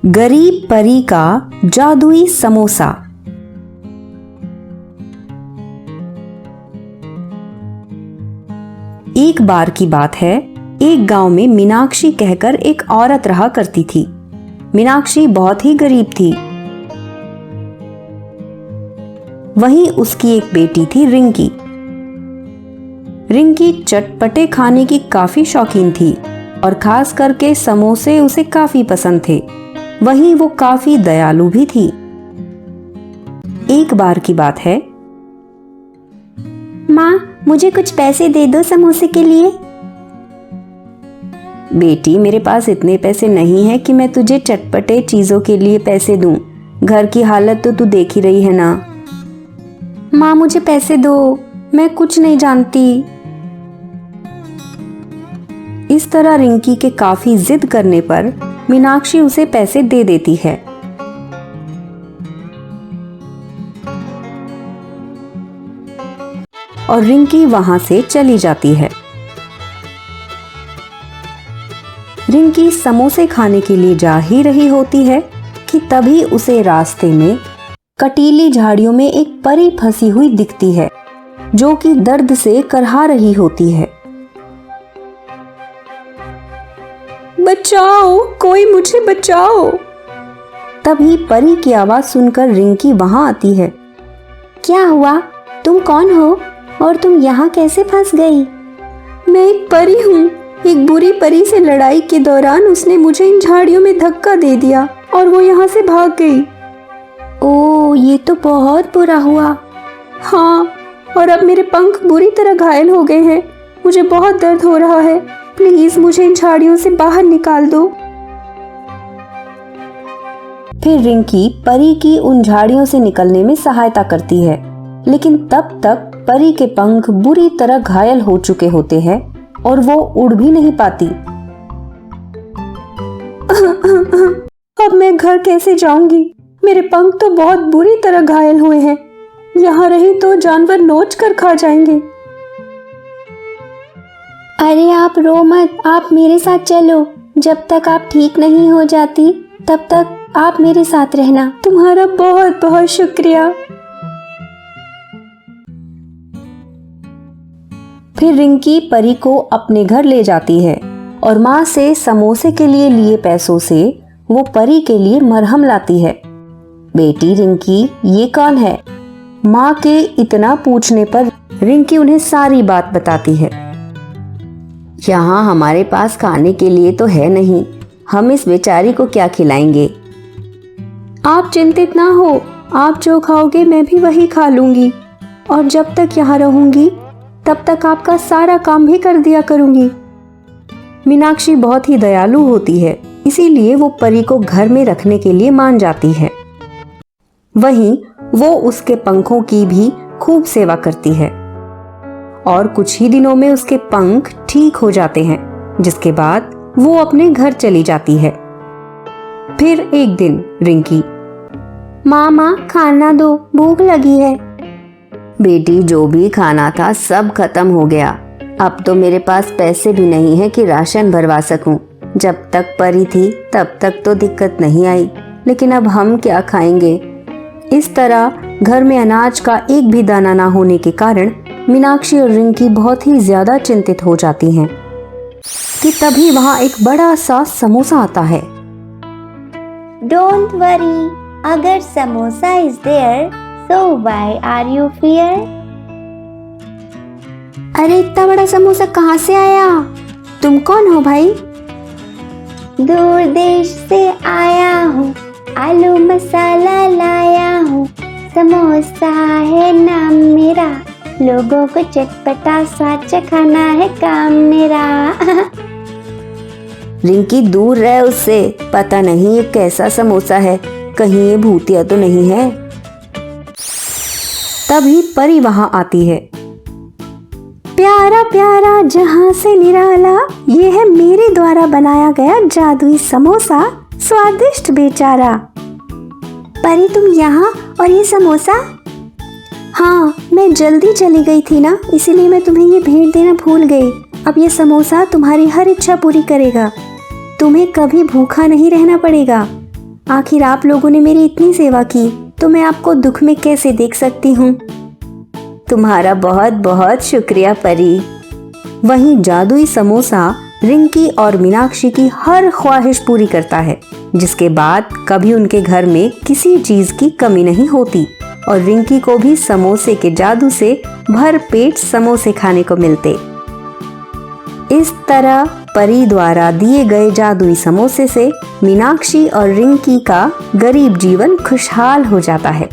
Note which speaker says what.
Speaker 1: गरीब परी का जादुई समोसा। एक बार की बात है, एक गांव में मीनाक्षी कहकर एक औरत रहा करती थी। मीनाक्षी बहुत ही गरीब थी। वहीं उसकी एक बेटी थी रिंकी। रिंकी चटपटे खाने की काफी शौकीन थी और खास करके समोसे उसे काफी पसंद थे। वहीं वो काफी दयालु भी थी। एक बार की बात है,
Speaker 2: माँ, मुझे कुछ पैसे दे दो समोसे के लिए।
Speaker 1: बेटी, मेरे पास इतने पैसे नहीं है कि मैं तुझे चटपटे चीजों के लिए पैसे दूं। घर की हालत तो तू देख ही रही है ना।
Speaker 2: माँ, मुझे पैसे दो, मैं कुछ नहीं जानती।
Speaker 1: इस तरह रिंकी के काफी जिद करने पर मीनाक्षी उसे पैसे दे देती है। और रिंकी वहां से चली जाती है। रिंकी समोसे खाने के लिए जा ही रही होती है कि तभी उसे रास्ते में कटीली झाड़ियों में एक परी फंसी हुई दिखती है, जो कि दर्द से करहा रही होती है।
Speaker 2: बचाओ, कोई मुझे बचाओ।
Speaker 1: तभी परी की आवाज सुनकर रिंकी वहां आती है।
Speaker 2: क्या हुआ? तुम कौन हो और तुम यहाँ कैसे फंस गई?
Speaker 3: मैं एक परी हूँ। एक बुरी परी से लड़ाई के दौरान उसने मुझे इन झाड़ियों में धक्का दे दिया और वो यहाँ से भाग गई।
Speaker 2: ओह, ये तो बहुत बुरा हुआ।
Speaker 3: हाँ, और अब मेरे पंख बुरी तरह घायल हो गए हैं। मुझे बहुत दर्द हो रहा है। प्लीज मुझे इन झाड़ियों से बाहर निकाल दो।
Speaker 1: फिर रिंकी परी की उन झाड़ियों से निकलने में सहायता करती है, लेकिन तब तक परी के पंख बुरी तरह घायल हो चुके होते हैं और वो उड़ भी नहीं पाती।
Speaker 3: अब मैं घर कैसे जाऊंगी? मेरे पंख तो बहुत बुरी तरह घायल हुए हैं। यहाँ रही तो जानवर नोच कर खा जाएंगे।
Speaker 2: अरे आप रो मत, आप मेरे साथ चलो। जब तक आप ठीक नहीं हो जाती तब तक आप मेरे साथ रहना।
Speaker 3: तुम्हारा बहुत बहुत शुक्रिया।
Speaker 1: फिर रिंकी परी को अपने घर ले जाती है और माँ से समोसे के लिए पैसों से वो परी के लिए मरहम लाती है। बेटी रिंकी, ये कौन है? माँ के इतना पूछने पर रिंकी उन्हें सारी बात बताती है। यहाँ हमारे पास खाने के लिए तो है नहीं, हम इस बेचारी को क्या खिलाएंगे?
Speaker 3: आप चिंतित ना हो, आप जो खाओगे मैं भी वही खा लूंगी और जब तक यहाँ रहूंगी तब तक आपका सारा काम भी कर दिया करूंगी।
Speaker 1: मीनाक्षी बहुत ही दयालु होती है, इसीलिए वो परी को घर में रखने के लिए मान जाती है। वहीं वो उसके पंखों की भी खूब सेवा करती है और कुछ ही दिनों में उसके पंख ठीक हो जाते हैं, जिसके बाद वो अपने घर चली जाती है। फिर एक दिन रिंकी,
Speaker 2: माँ, खाना दो, भूख लगी है।
Speaker 1: बेटी, जो भी खाना था सब खत्म हो गया। अब तो मेरे पास पैसे भी नहीं है कि राशन भरवा सकूं। जब तक परी थी तब तक तो दिक्कत नहीं आई, लेकिन अब हम क्या खाएंगे? इस तरह घर में अनाज का एक भी दाना ना होने के कारण मीनाक्षी और रिंकी बहुत ही ज्यादा चिंतित हो जाती हैं कि तभी वहां एक बड़ा सा समोसा आता है।
Speaker 2: डोंट वरी, अगर samosa is there, so why are you fear? अरे इतना बड़ा समोसा कहाँ से आया? तुम कौन हो भाई? दूर देश से आया हूँ, आलू मसाला लाया हूँ, समोसा है नाम मेरा, लोगों को चटपटा स्वाद चखाना है काम मेरा।
Speaker 1: रिंकी, दूर रह उससे, पता नहीं ये कैसा समोसा है, कहीं ये भूतिया तो नहीं है। तभी परी वहां आती है।
Speaker 3: प्यारा प्यारा जहां से निराला, ये है मेरे द्वारा बनाया गया जादुई समोसा, स्वादिष्ट बेचारा।
Speaker 2: परी, तुम यहाँ और ये समोसा?
Speaker 3: हाँ, मैं जल्दी चली गई थी ना, इसीलिए मैं तुम्हें ये भेंट देना भूल गई। अब ये समोसा तुम्हारी हर इच्छा पूरी करेगा। तुम्हें कभी भूखा नहीं रहना पड़ेगा। आखिर आप लोगों ने मेरी इतनी सेवा की तो मैं आपको दुख में कैसे देख सकती हूँ।
Speaker 1: तुम्हारा बहुत बहुत शुक्रिया परी।
Speaker 3: वहीं जादुई समोसा रिंकी और मीनाक्षी की हर ख्वाहिश पूरी करता है, जिसके बाद कभी उनके घर में किसी चीज की कमी नहीं होती और रिंकी को भी समोसे के जादू से भर पेट समोसे खाने को मिलते। इस तरह परी द्वारा दिए गए जादुई समोसे से मीनाक्षी और रिंकी का गरीब जीवन खुशहाल हो जाता है।